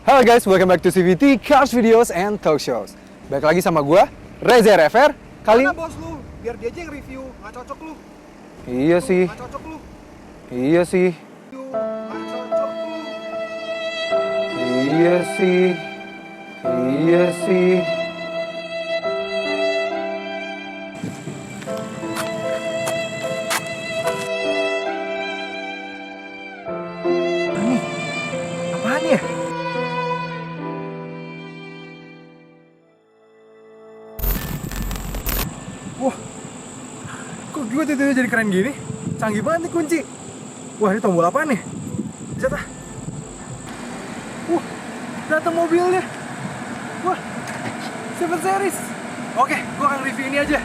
Halo guys, welcome back to CVT Cars Videos and Talk Shows. Balik lagi sama gue, Reza RFR. Mana bos lu? Biar dia aja yang review, nggak cocok lu. Iya sih. Nggak cocok lu. Iya sih. Nggak cocok lu. Iya sih. Iya sih. Apaan ya? Wah, kok gue tiba-tiba jadi keren gini? Canggih banget nih kunci. Wah, ini tombol apa nih? Zeta. Datang mobilnya. Wah, 7 Series. Oke, gue akan review ini aja.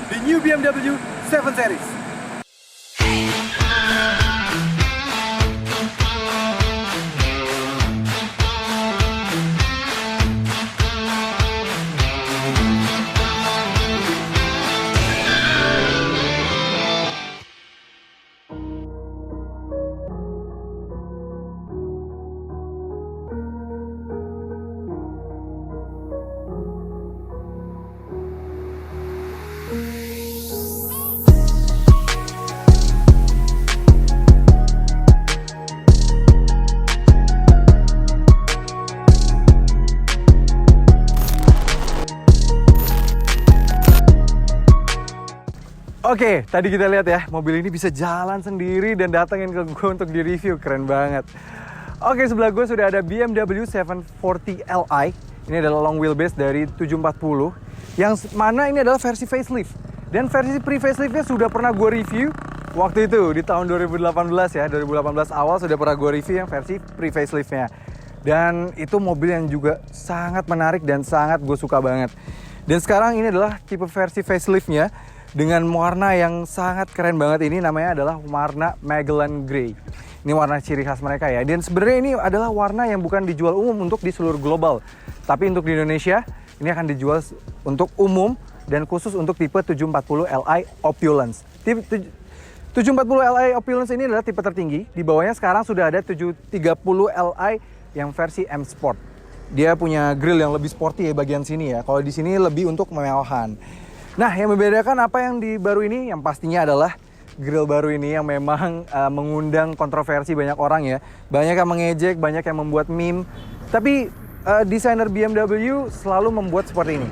The new BMW 7 Series. Oke, tadi kita lihat ya, mobil ini bisa jalan sendiri dan datengin ke gue untuk di-review. Keren banget. Oke, sebelah gue sudah ada BMW 740 Li. Ini adalah long wheelbase dari 740. Yang mana ini adalah versi facelift. Dan versi pre-faceliftnya sudah pernah gue review waktu itu, di tahun 2018 ya. 2018 awal sudah pernah gue review yang versi pre-faceliftnya. Dan itu mobil yang juga sangat menarik dan sangat gue suka banget. Dan sekarang ini adalah tipe versi faceliftnya. Dengan warna yang sangat keren banget ini, namanya adalah warna Magellan Grey. Ini warna ciri khas mereka ya. Dan sebenarnya ini adalah warna yang bukan dijual umum untuk di seluruh global. Tapi untuk di Indonesia, ini akan dijual untuk umum dan khusus untuk tipe 740 Li Opulence. Tipe 740 Li Opulence ini adalah tipe tertinggi. Di bawahnya sekarang sudah ada 730 Li yang versi M Sport. Dia punya grill yang lebih sporty ya bagian sini ya. Kalau di sini lebih untuk kemewahan. Nah, yang membedakan apa yang di baru ini, yang pastinya adalah grill baru ini yang memang mengundang kontroversi banyak orang ya. Banyak yang mengejek, banyak yang membuat meme. Tapi desainer BMW selalu membuat seperti ini.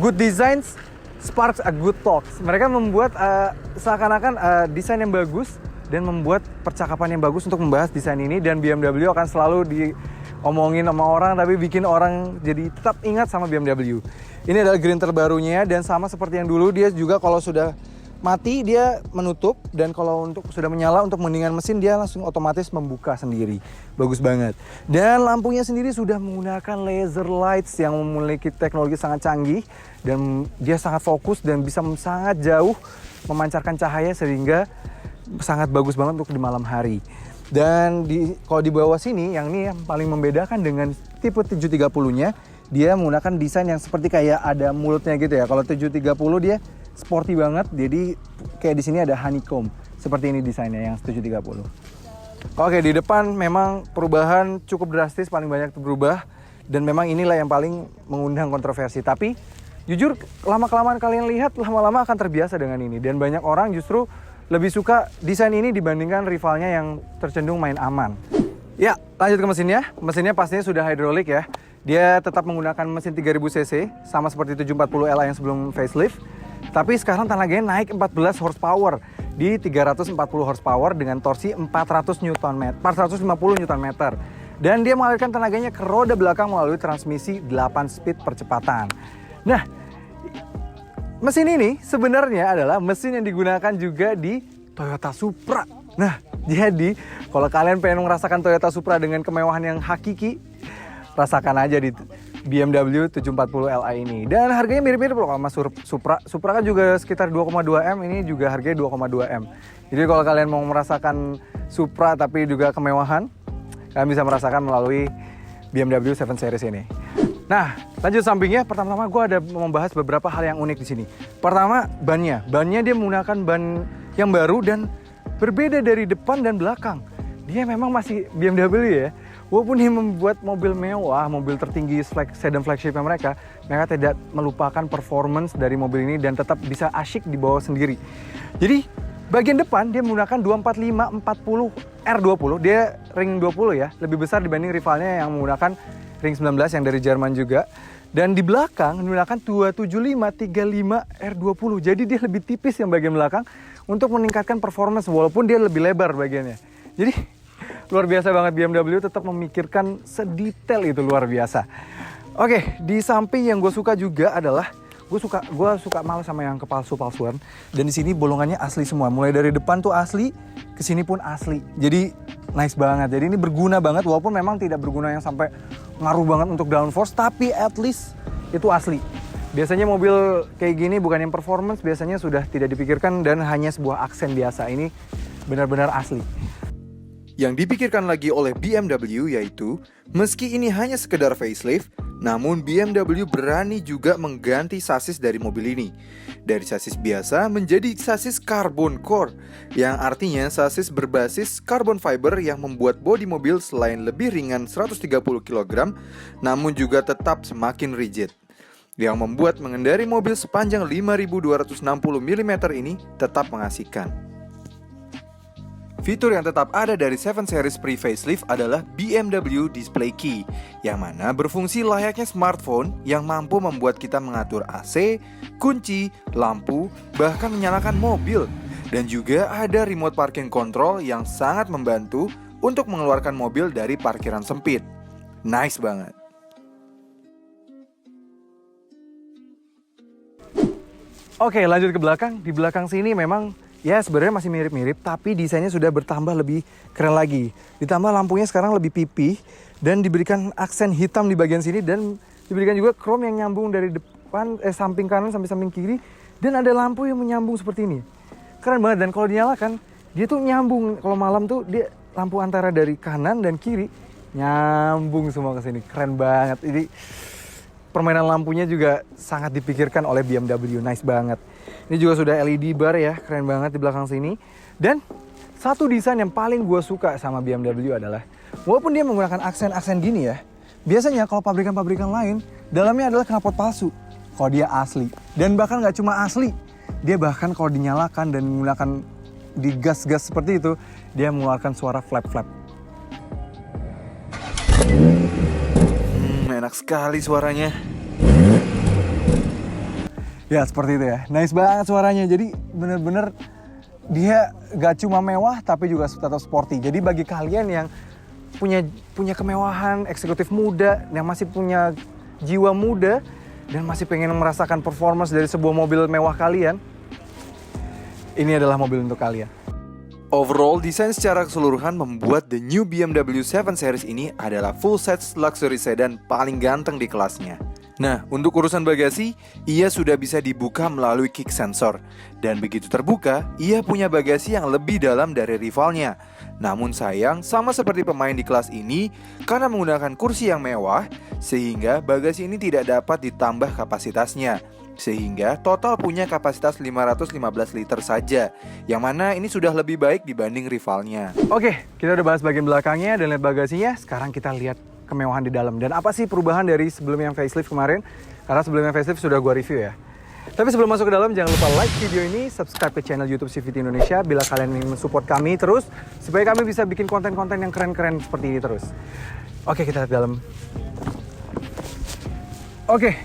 Good designs sparks a good talks. Mereka membuat seakan-akan desain yang bagus dan membuat percakapan yang bagus untuk membahas desain ini. Dan BMW akan selalu diomongin sama orang, tapi bikin orang jadi tetap ingat sama BMW. Ini adalah green terbarunya dan sama seperti yang dulu, dia juga kalau sudah mati dia menutup, dan kalau untuk sudah menyala untuk mendingan mesin dia langsung otomatis membuka sendiri. Bagus banget. Dan lampunya sendiri sudah menggunakan laser lights yang memiliki teknologi sangat canggih dan dia sangat fokus dan bisa sangat jauh memancarkan cahaya sehingga sangat bagus banget untuk di malam hari. Dan kalau di bawah sini yang ini yang paling membedakan dengan tipe 730-nya, dia menggunakan desain yang seperti kayak ada mulutnya gitu ya. Kalau 730 dia sporty banget, jadi kayak di sini ada honeycomb. Seperti ini desainnya yang 730. Oke, di depan memang perubahan cukup drastis, paling banyak berubah. Dan memang inilah yang paling mengundang kontroversi. Tapi jujur lama-kelamaan kalian lihat, lama-lama akan terbiasa dengan ini. Dan banyak orang justru lebih suka desain ini dibandingkan rivalnya yang tercenderung main aman. Ya, lanjut ke mesinnya. Mesinnya pastinya sudah hidrolik ya. Dia tetap menggunakan mesin 3000 cc, sama seperti 740 Li yang sebelum facelift. Tapi sekarang tenaganya naik 14 horsepower di 340 horsepower dengan torsi 450 Nm. Dan dia mengalirkan tenaganya ke roda belakang melalui transmisi 8 speed percepatan. Nah, mesin ini sebenarnya adalah mesin yang digunakan juga di Toyota Supra. Nah, jadi kalau kalian pengen merasakan Toyota Supra dengan kemewahan yang hakiki, rasakan aja di BMW 740 Li ini. Dan harganya mirip-mirip loh sama Supra. Supra kan juga sekitar 2,2 M, ini juga harganya 2,2 M. Jadi kalau kalian mau merasakan Supra tapi juga kemewahan, kalian bisa merasakan melalui BMW 7 Series ini. Nah, lanjut sampingnya, pertama-tama gue ada membahas beberapa hal yang unik di sini. Pertama, bannya. Bannya dia menggunakan ban yang baru dan berbeda dari depan dan belakang. Dia memang masih BMW ya. Walaupun dia membuat mobil mewah, mobil tertinggi sedan flagshipnya mereka tidak melupakan performance dari mobil ini dan tetap bisa asyik dibawa sendiri. Jadi bagian depan dia menggunakan 245/40 R20, dia ring 20 ya, lebih besar dibanding rivalnya yang menggunakan ring 19 yang dari Jerman juga. Dan di belakang menggunakan 275/35 R20, jadi dia lebih tipis yang bagian belakang untuk meningkatkan performance walaupun dia lebih lebar bagiannya. Jadi luar biasa banget, BMW tetap memikirkan sedetail itu, luar biasa. Oke, di samping yang gue suka juga adalah gue suka malas sama yang kepalsu-palsuan. Dan di sini bolongannya asli semua. Mulai dari depan tuh asli, ke sini pun asli. Jadi nice banget. Jadi ini berguna banget walaupun memang tidak berguna yang sampai ngaruh banget untuk downforce, tapi at least itu asli. Biasanya mobil kayak gini bukan yang performance, biasanya sudah tidak dipikirkan dan hanya sebuah aksen biasa. Ini benar-benar asli. Yang dipikirkan lagi oleh BMW yaitu, meski ini hanya sekedar facelift, namun BMW berani juga mengganti sasis dari mobil ini. Dari sasis biasa menjadi sasis carbon core, yang artinya sasis berbasis carbon fiber yang membuat bodi mobil selain lebih ringan 130 kg, namun juga tetap semakin rigid. Yang membuat mengendari mobil sepanjang 5260 mm ini tetap mengasihkan. Fitur yang tetap ada dari 7 Series pre-facelift adalah BMW Display Key, yang mana berfungsi layaknya smartphone yang mampu membuat kita mengatur AC, kunci, lampu, bahkan menyalakan mobil. Dan juga ada remote parking control yang sangat membantu untuk mengeluarkan mobil dari parkiran sempit. Nice banget. Oke, lanjut ke belakang. Di belakang sini memang ya sebenarnya masih mirip-mirip, tapi desainnya sudah bertambah lebih keren lagi. Ditambah lampunya sekarang lebih pipih dan diberikan aksen hitam di bagian sini dan diberikan juga chrome yang nyambung dari depan, samping kanan sampai samping kiri, dan ada lampu yang menyambung seperti ini. Keren banget, dan kalau dinyalakan dia tuh nyambung. Kalau malam tuh dia lampu antara dari kanan dan kiri nyambung semua ke sini. Keren banget. Ini permainan lampunya juga sangat dipikirkan oleh BMW, nice banget. Ini juga sudah LED bar ya, keren banget di belakang sini. Dan satu desain yang paling gue suka sama BMW adalah, walaupun dia menggunakan aksen-aksen gini ya, biasanya kalau pabrikan-pabrikan lain, dalamnya adalah knalpot palsu. Kalau dia asli. Dan bahkan nggak cuma asli, dia bahkan kalau dinyalakan dan menggunakan di gas-gas seperti itu, dia mengeluarkan suara flap-flap. Enak sekali suaranya. Ya seperti itu ya, nice banget suaranya. Jadi bener-bener dia gak cuma mewah tapi juga tetap sporty. Jadi bagi kalian yang punya kemewahan, eksekutif muda, yang masih punya jiwa muda dan masih pengen merasakan performance dari sebuah mobil mewah kalian, ini adalah mobil untuk kalian. Overall, desain secara keseluruhan membuat the new BMW 7 Series ini adalah full set luxury sedan paling ganteng di kelasnya. Nah, untuk urusan bagasi, ia sudah bisa dibuka melalui kick sensor. Dan begitu terbuka, ia punya bagasi yang lebih dalam dari rivalnya. Namun sayang, sama seperti pemain di kelas ini, karena menggunakan kursi yang mewah, sehingga bagasi ini tidak dapat ditambah kapasitasnya. Sehingga total punya kapasitas 515 liter saja, yang mana ini sudah lebih baik dibanding rivalnya. Oke, kita udah bahas bagian belakangnya dan lihat bagasinya. Sekarang kita lihat kemewahan di dalam. Dan apa sih perubahan dari sebelum yang facelift kemarin? Karena sebelumnya facelift sudah gua review ya. Tapi sebelum masuk ke dalam, jangan lupa like video ini, subscribe ke channel YouTube CVT Indonesia bila kalian ingin mensupport kami terus, supaya kami bisa bikin konten-konten yang keren-keren seperti ini terus. Oke, kita lihat dalam. Oke,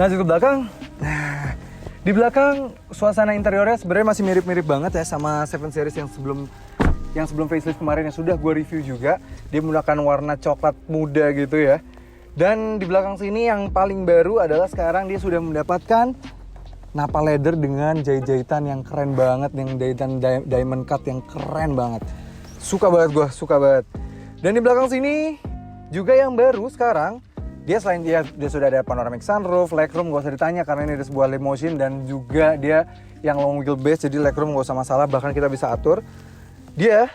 lanjut ke belakang. Nah, di belakang suasana interiornya sebenarnya masih mirip-mirip banget ya sama 7 Series yang sebelum facelift kemarin yang sudah gue review juga. Dia menggunakan warna coklat muda gitu ya. Dan di belakang sini yang paling baru adalah sekarang dia sudah mendapatkan napa leather dengan jahit-jahitan yang keren banget, yang jahitan diamond cut yang keren banget. Suka banget gue, suka banget. Dan di belakang sini juga yang baru sekarang, dia selain dia sudah ada panoramic sunroof, legroom gak usah ditanya karena ini ada sebuah limousine, dan juga dia yang long wheelbase, jadi legroom gak usah masalah, bahkan kita bisa atur. Dia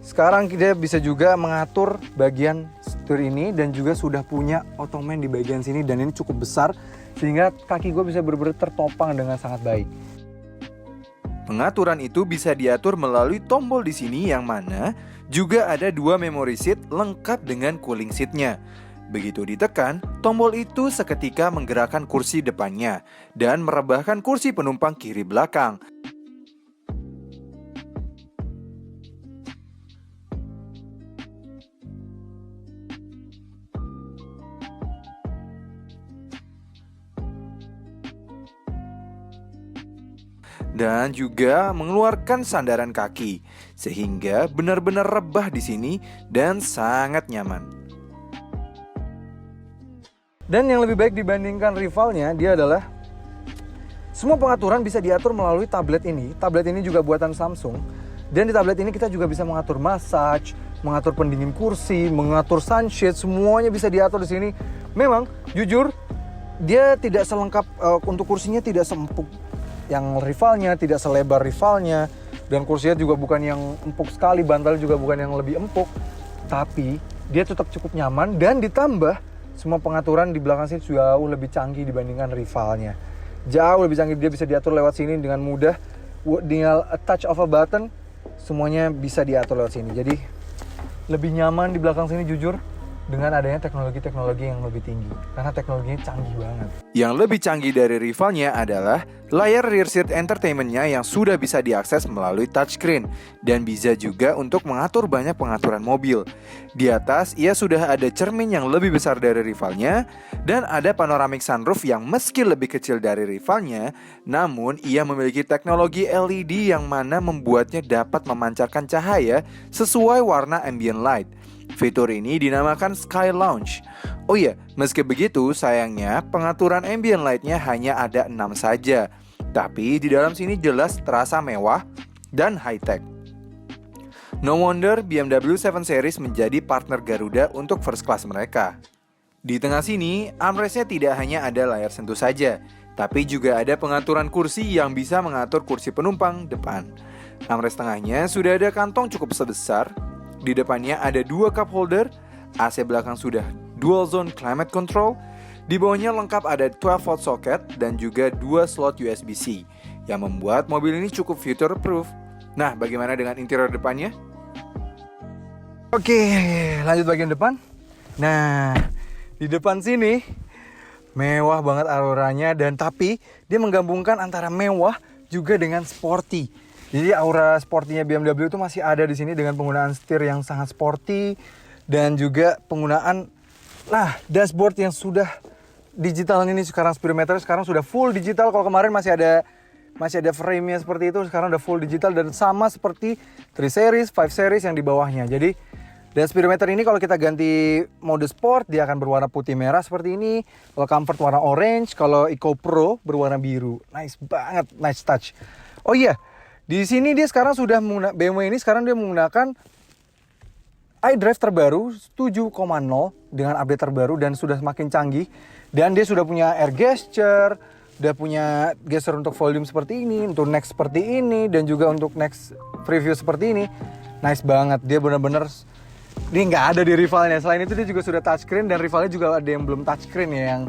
sekarang kita bisa juga mengatur bagian setir ini dan juga sudah punya ottoman di bagian sini, dan ini cukup besar sehingga kaki gue bisa benar-benar tertopang dengan sangat baik. Pengaturan itu bisa diatur melalui tombol di sini yang mana juga ada 2 memory seat lengkap dengan cooling seatnya. Begitu ditekan, tombol itu seketika menggerakkan kursi depannya dan merebahkan kursi penumpang kiri belakang. Dan juga mengeluarkan sandaran kaki, sehingga benar-benar rebah di sini dan sangat nyaman. Dan yang lebih baik dibandingkan rivalnya, dia adalah semua pengaturan bisa diatur melalui tablet ini. Tablet ini juga buatan Samsung. Dan di tablet ini kita juga bisa mengatur massage, mengatur pendingin kursi, mengatur sunshade, semuanya bisa diatur di sini. Memang, jujur, dia tidak selengkap, untuk kursinya tidak seempuk yang rivalnya, tidak selebar rivalnya, dan kursinya juga bukan yang empuk sekali, bantal juga bukan yang lebih empuk, tapi dia tetap cukup nyaman dan ditambah semua pengaturan di belakang sini jauh lebih canggih dibandingkan rivalnya. Jauh lebih canggih, dia bisa diatur lewat sini dengan mudah, tinggal a touch of a button, semuanya bisa diatur lewat sini. Jadi lebih nyaman di belakang sini jujur, dengan adanya teknologi-teknologi yang lebih tinggi, karena teknologinya canggih banget. Yang lebih canggih dari rivalnya adalah layar rear seat entertainment-nya yang sudah bisa diakses melalui touchscreen dan bisa juga untuk mengatur banyak pengaturan mobil. Di atas, ia sudah ada cermin yang lebih besar dari rivalnya dan ada panoramic sunroof yang meski lebih kecil dari rivalnya, namun ia memiliki teknologi LED yang mana membuatnya dapat memancarkan cahaya sesuai warna ambient light. Fitur ini dinamakan Sky Lounge. Oh iya, meski begitu sayangnya pengaturan ambient light-nya hanya ada 6 saja. Tapi di dalam sini jelas terasa mewah dan high-tech. No wonder BMW 7 Series menjadi partner Garuda untuk first class mereka. Di tengah sini, armrest-nya tidak hanya ada layar sentuh saja, tapi juga ada pengaturan kursi yang bisa mengatur kursi penumpang depan. Armrest tengahnya sudah ada kantong cukup sebesar. Di depannya ada 2 cup holder, AC belakang sudah dual zone climate control, di bawahnya lengkap ada 12 volt socket dan juga 2 slot USB-C yang membuat mobil ini cukup future proof. Nah, bagaimana dengan interior depannya? Oke, lanjut bagian depan. Nah, di depan sini mewah banget auranya, dan tapi dia menggabungkan antara mewah juga dengan sporty. Jadi aura sportinya BMW itu masih ada di sini dengan penggunaan setir yang sangat sporty dan juga penggunaan dashboard yang sudah digital ini. Sekarang speedometer sekarang sudah full digital. Kalau kemarin masih ada frame-nya seperti itu, sekarang udah full digital dan sama seperti 3 series, 5 series yang di bawahnya. Jadi dan speedometer ini kalau kita ganti mode sport dia akan berwarna putih merah seperti ini. Kalau comfort warna orange, kalau Eco Pro berwarna biru. Nice banget, nice touch. Oh iya, di sini dia sekarang sudah BMW ini sekarang dia menggunakan iDrive terbaru 7.0 dengan update terbaru dan sudah semakin canggih, dan dia sudah punya air gesture, udah punya gesture untuk volume seperti ini, untuk next seperti ini, dan juga untuk next preview seperti ini. Nice banget, dia benar-benar ini nggak ada di rivalnya. Selain itu dia juga sudah touchscreen, dan rivalnya juga ada yang belum touchscreen ya, yang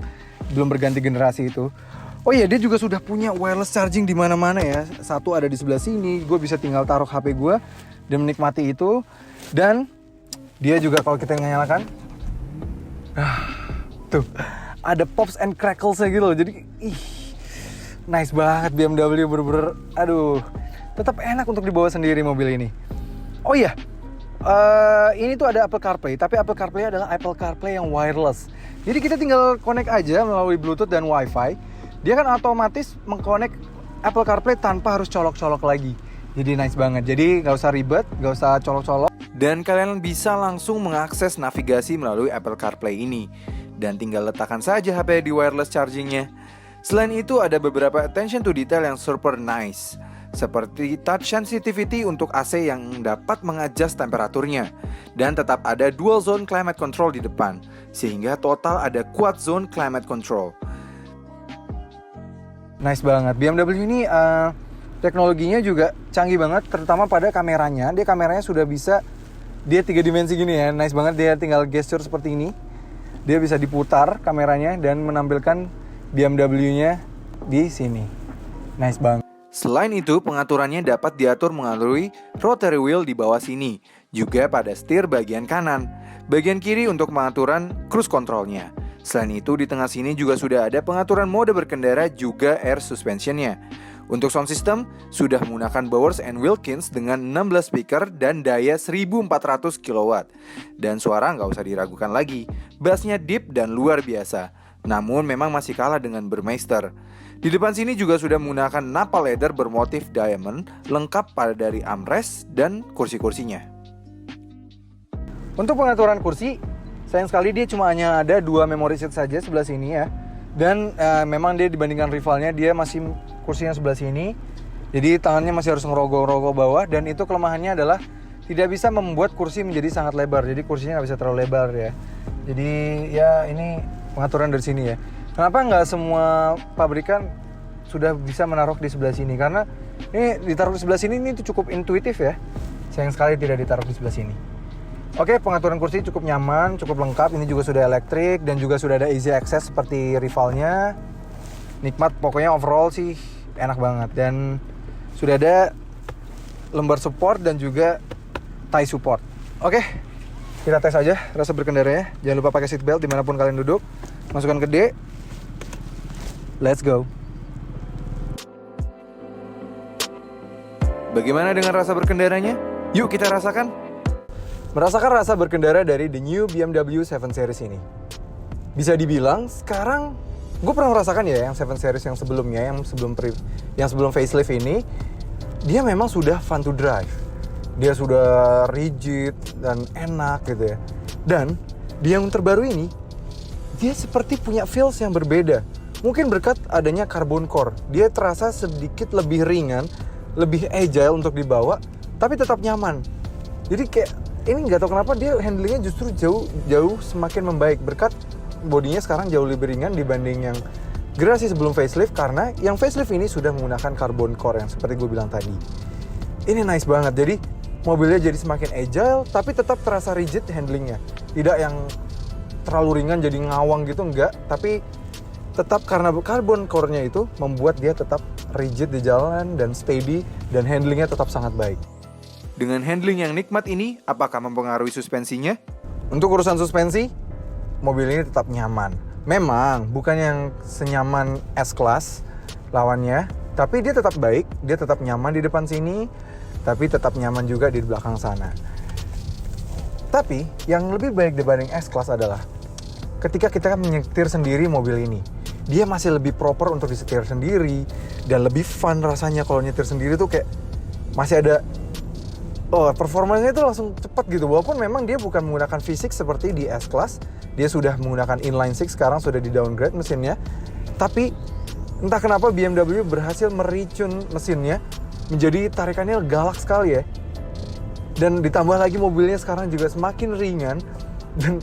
belum berganti generasi itu. Oh iya, dia juga sudah punya wireless charging di mana-mana ya. Satu ada di sebelah sini, gue bisa tinggal taruh HP gue dan menikmati itu. Dan dia juga kalau kita nyalakan, tuh ada pops and crackles-nya gitu loh. Jadi, nice banget BMW, bener-bener, aduh, tetap enak untuk dibawa sendiri mobil ini. Oh iya, ini tuh ada Apple CarPlay, tapi Apple CarPlay adalah Apple CarPlay yang wireless. Jadi kita tinggal connect aja melalui Bluetooth dan Wi-Fi. Dia kan otomatis mengkonek Apple CarPlay tanpa harus colok-colok lagi. Jadi nice banget. Jadi nggak usah ribet, nggak usah colok-colok. Dan kalian bisa langsung mengakses navigasi melalui Apple CarPlay ini. Dan tinggal letakkan saja HP di wireless chargingnya. Selain itu ada beberapa attention to detail yang super nice. Seperti touch sensitivity untuk AC yang dapat mengadjust temperaturnya. Dan tetap ada dual zone climate control di depan. Sehingga total ada quad zone climate control. Nice banget. BMW ini teknologinya juga canggih banget, terutama pada kameranya. Dia kameranya sudah bisa, dia 3 dimensi gini ya. Nice banget, dia tinggal gesture seperti ini. Dia bisa diputar kameranya dan menampilkan BMW-nya di sini. Nice banget. Selain itu, pengaturannya dapat diatur melalui rotary wheel di bawah sini, juga pada setir bagian kanan. Bagian kiri untuk pengaturan cruise controlnya. Selain itu, di tengah sini juga sudah ada pengaturan mode berkendara juga air suspensionnya. Untuk sound system, sudah menggunakan Bowers & Wilkins dengan 16 speaker dan daya 1400 kW. Dan suara nggak usah diragukan lagi, bassnya deep dan luar biasa. Namun memang masih kalah dengan Burmeister. Di depan sini juga sudah menggunakan Nappa leather bermotif diamond, lengkap pada dari armrest dan kursi-kursinya. Untuk pengaturan kursi, sayang sekali dia cuma hanya ada 2 memory seat saja sebelah sini ya. Dan memang dia dibandingkan rivalnya, dia masih kursinya sebelah sini. Jadi tangannya masih harus ngerogoh-rogoh bawah. Dan itu kelemahannya adalah tidak bisa membuat kursi menjadi sangat lebar. Jadi kursinya nggak bisa terlalu lebar ya. Jadi ya ini pengaturan dari sini ya. Kenapa nggak semua pabrikan sudah bisa menaruh di sebelah sini? Karena ini ditaruh di sebelah sini ini tuh cukup intuitif ya. Sayang sekali tidak ditaruh di sebelah sini. Oke, pengaturan kursi cukup nyaman, cukup lengkap. Ini juga sudah elektrik dan juga sudah ada easy access seperti rivalnya. Nikmat, pokoknya overall sih enak banget. Dan sudah ada lembar support dan juga tie support. Oke, kita tes aja rasa berkendaranya. Jangan lupa pakai seat belt dimanapun kalian duduk. Masukkan ke D. Let's go. Bagaimana dengan rasa berkendaranya? Yuk kita rasakan. Merasakan rasa berkendara dari the new BMW 7 Series ini. Bisa dibilang sekarang gue pernah merasakan ya yang 7 Series yang sebelumnya, yang sebelum facelift ini, dia memang sudah fun to drive. Dia sudah rigid dan enak gitu ya. Dan di yang terbaru ini, dia seperti punya feels yang berbeda. Mungkin berkat adanya carbon core, dia terasa sedikit lebih ringan, lebih agile untuk dibawa, tapi tetap nyaman. Jadi kayak ini nggak tahu kenapa dia handlingnya justru jauh semakin membaik berkat bodinya sekarang jauh lebih ringan dibanding yang generasi sebelum facelift, karena yang facelift ini sudah menggunakan carbon core yang seperti gue bilang tadi. Ini nice banget, jadi mobilnya jadi semakin agile tapi tetap terasa rigid handlingnya, tidak yang terlalu ringan jadi ngawang gitu, enggak, tapi tetap karena carbon core-nya itu membuat dia tetap rigid di jalan dan steady dan handlingnya tetap sangat baik. Dengan handling yang nikmat ini, apakah mempengaruhi suspensinya? Untuk urusan suspensi, mobil ini tetap nyaman. Memang bukan yang senyaman S-Class lawannya, tapi dia tetap baik, dia tetap nyaman di depan sini, tapi tetap nyaman juga di belakang sana. Tapi yang lebih baik dibanding S-Class adalah ketika kita menyetir sendiri mobil ini, dia masih lebih proper untuk disetir sendiri dan lebih fun rasanya kalau nyetir sendiri tuh kayak masih ada performanya itu langsung cepat gitu. Walaupun memang dia bukan menggunakan V6 seperti di S-Class, dia sudah menggunakan inline 6, sekarang sudah di downgrade mesinnya. Tapi entah kenapa BMW berhasil mericun mesinnya menjadi tarikannya galak sekali ya. Dan ditambah lagi mobilnya sekarang juga semakin ringan, dan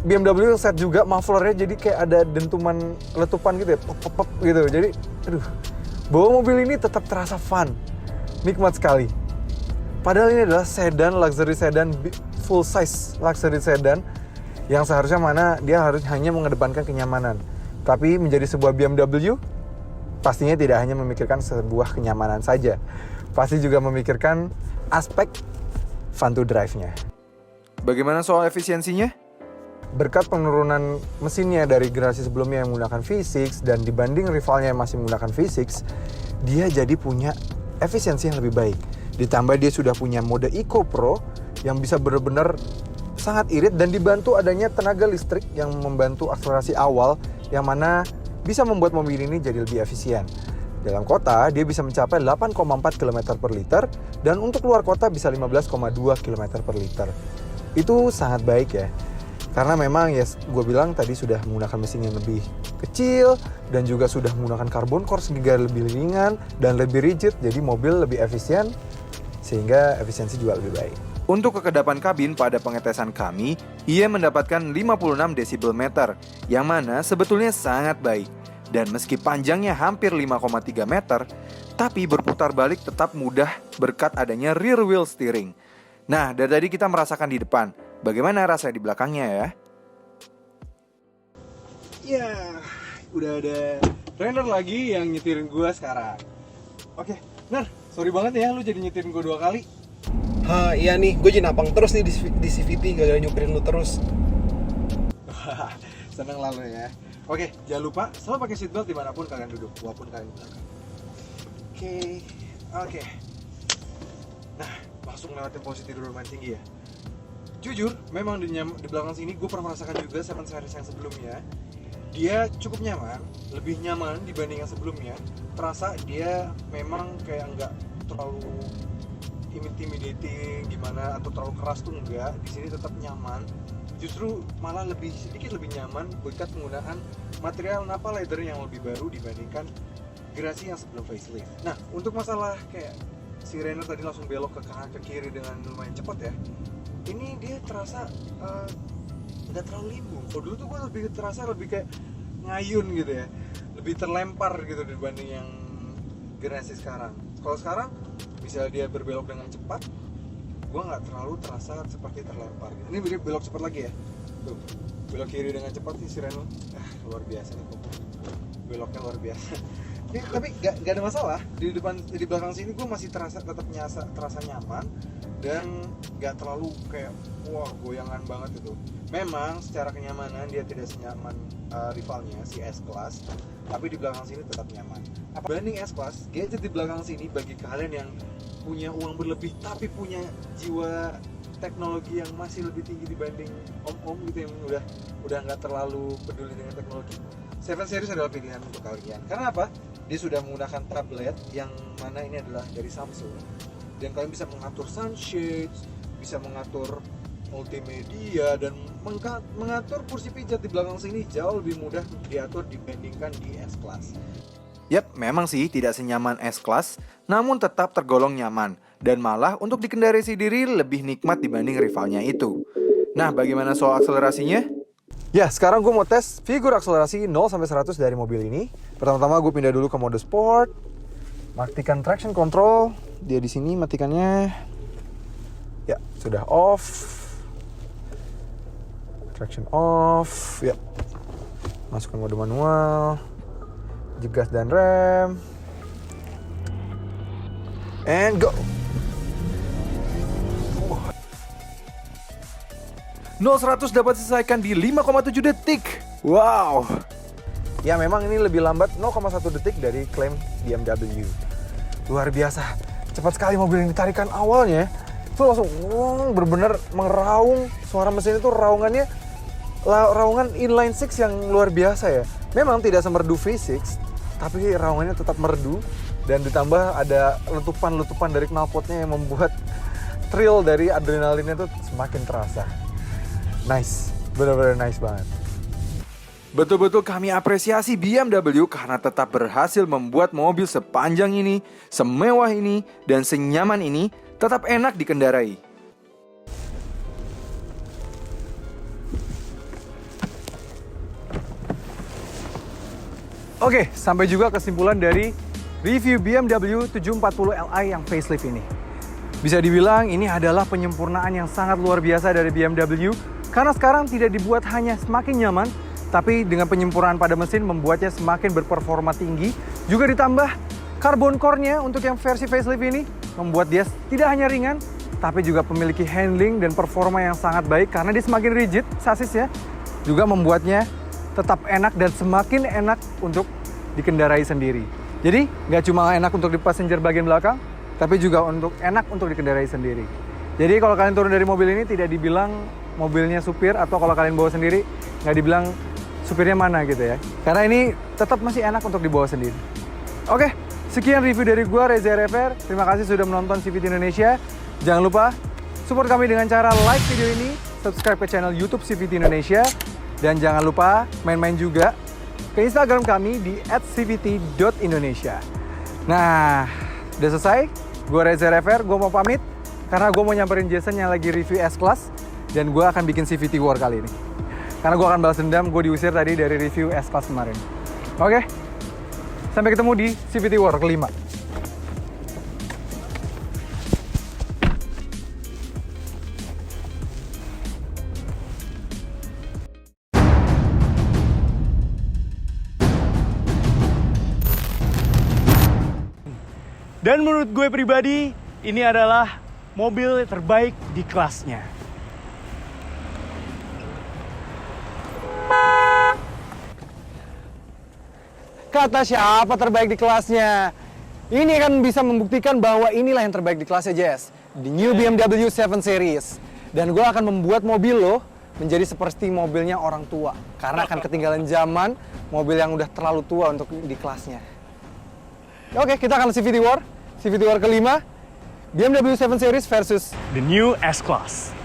BMW set juga mufflernya jadi kayak ada dentuman letupan gitu ya, pop gitu. Jadi bawa mobil ini tetap terasa fun, nikmat sekali. Padahal ini adalah sedan, luxury sedan, full size luxury sedan yang seharusnya mana dia harus hanya mengedepankan kenyamanan. Tapi menjadi sebuah BMW, pastinya tidak hanya memikirkan sebuah kenyamanan saja. Pasti juga memikirkan aspek fun to drive-nya. Bagaimana soal efisiensinya? Berkat penurunan mesinnya dari generasi sebelumnya yang menggunakan V6 dan dibanding rivalnya yang masih menggunakan V6, dia jadi punya efisiensi yang lebih baik. Ditambah dia sudah punya mode Eco Pro yang bisa benar-benar sangat irit dan dibantu adanya tenaga listrik yang membantu akselerasi awal yang mana bisa membuat mobil ini jadi lebih efisien. Dalam kota dia bisa mencapai 8,4 km per liter dan untuk luar kota bisa 15,2 km per liter. Itu sangat baik ya. Karena memang ya gue bilang tadi sudah menggunakan mesin yang lebih kecil dan juga sudah menggunakan carbon core sehingga lebih ringan dan lebih rigid, jadi mobil lebih efisien sehingga efisiensi juga lebih baik. Untuk kekedapan kabin pada pengetesan kami, ia mendapatkan 56 dB, yang mana sebetulnya sangat baik. Dan meski panjangnya hampir 5,3 meter, tapi berputar balik tetap mudah berkat adanya rear wheel steering. Nah, dari tadi kita merasakan di depan. Bagaimana rasanya di belakangnya ya? Ya, udah ada trainer lagi yang nyetirin gua sekarang. Oke, Nar, sorry banget ya lu jadi nyetirin gue 2 kali. Iya nih, gue jadi napang terus nih di CVT gara-gara nyupirin lu terus. Seneng lah lu ya. Oke, jangan lupa selalu pakai seatbelt dimanapun kalian duduk, walaupun kalian di belakang. Oke. Nah, langsung lewatin posisi tidur lumayan tinggi ya. Jujur, memang di belakang sini gue pernah merasakan juga 7 series yang sebelumnya. Dia cukup nyaman, lebih nyaman dibanding yang sebelumnya. Terasa dia memang kayak nggak terlalu intimidating gimana atau terlalu keras tuh enggak. Di sini tetap nyaman. Justru malah sedikit lebih nyaman berkat penggunaan material nappa leather yang lebih baru dibandingkan generasi yang sebelum facelift. Nah, untuk masalah kayak si Rainer tadi langsung belok ke kanan ke kiri dengan lumayan cepat ya. Ini dia terasa nggak terlalu limbung. Kalau dulu tuh gue terasa lebih kayak ngayun gitu ya, lebih terlempar gitu dibanding yang generasi sekarang. Kalau sekarang misalnya dia berbelok dengan cepat, gue nggak terlalu terasa seperti terlempar. Ini belok cepat lagi ya, tuh belok kiri dengan cepat sih si Renault. Luar biasa nih kok, beloknya luar biasa. Ini, tapi nggak ada masalah di belakang sini gue masih terasa nyaman dan nggak terlalu kayak wah goyangan banget itu. Memang secara kenyamanan dia tidak senyaman rivalnya si S-Class, tapi di belakang sini tetap nyaman. Banding S-Class, gadget di belakang sini bagi kalian yang punya uang berlebih tapi punya jiwa teknologi yang masih lebih tinggi dibanding om-om gitu yang udah nggak terlalu peduli dengan teknologi, 7 series adalah pilihan untuk kalian. Karena apa? Dia sudah menggunakan tablet yang mana ini adalah dari Samsung dan kalian bisa mengatur sunshades, bisa mengatur multimedia dan mengatur kursi pijat di belakang sini jauh lebih mudah diatur dibandingkan di S-Class. Yap, memang sih tidak senyaman S-Class, namun tetap tergolong nyaman dan malah untuk dikendarai sendiri lebih nikmat dibanding rivalnya itu. Nah, bagaimana soal akselerasinya? Ya, sekarang gue mau tes figur akselerasi 0-100 dari mobil ini. Pertama-tama gue pindah dulu ke mode sport. Matikan traction control. Dia di sini matikannya. Ya, sudah off. Traction off. Ya. Masukkan mode manual. Gas dan rem. And go. 0-100 dapat diselesaikan di 5,7 detik. Wow. Ya memang ini lebih lambat 0,1 detik dari klaim BMW. Luar biasa. Cepat sekali mobil ini. Tarikan awalnya itu langsung benar-benar meraung. Suara mesin itu raungan inline 6 yang luar biasa ya. Memang tidak semerdu V6, tapi raungannya tetap merdu. Dan ditambah ada letupan-letupan dari knalpotnya yang membuat thrill dari adrenalinnya itu semakin terasa. Nice, benar-benar nice banget. Betul-betul kami apresiasi BMW karena tetap berhasil membuat mobil sepanjang ini, semewah ini, dan senyaman ini tetap enak dikendarai. Oke, sampai juga kesimpulan dari review BMW 740 Li yang facelift ini. Bisa dibilang ini adalah penyempurnaan yang sangat luar biasa dari BMW. Karena sekarang tidak dibuat hanya semakin nyaman, tapi dengan penyempurnaan pada mesin membuatnya semakin berperforma tinggi. Juga ditambah carbon core-nya untuk yang versi facelift ini membuat dia tidak hanya ringan, tapi juga memiliki handling dan performa yang sangat baik karena dia semakin rigid sasisnya. Juga membuatnya tetap enak dan semakin enak untuk dikendarai sendiri. Jadi nggak cuma enak untuk di passenger bagian belakang, tapi juga enak untuk dikendarai sendiri. Jadi kalau kalian turun dari mobil ini tidak dibilang mobilnya supir, atau kalau kalian bawa sendiri nggak dibilang supirnya mana gitu ya. Karena ini tetap masih enak untuk dibawa sendiri. Oke, sekian review dari gua Reza RFR. Terima kasih sudah menonton CVT Indonesia. Jangan lupa support kami dengan cara like video ini, subscribe ke channel YouTube CVT Indonesia, dan jangan lupa main-main juga ke Instagram kami di @cvt.indonesia. Nah, udah selesai. Gua Reza RFR, gua mau pamit karena gua mau nyamperin Jason yang lagi review S-Class. Dan gue akan bikin CVT War kali ini. Karena gue akan balas dendam, gue diusir tadi dari review S-Class kemarin. Oke, sampai ketemu di CVT War kelima. Dan menurut gue pribadi, ini adalah mobil terbaik di kelasnya. Kata siapa terbaik di kelasnya? Ini kan bisa membuktikan bahwa inilah yang terbaik di kelasnya, Jess. The new BMW 7 Series. Dan gue akan membuat mobil lo menjadi seperti mobilnya orang tua. Karena akan ketinggalan zaman, mobil yang udah terlalu tua untuk di kelasnya. Oke, kita akan CVT War. CVT War kelima, BMW 7 Series versus The new S-Class.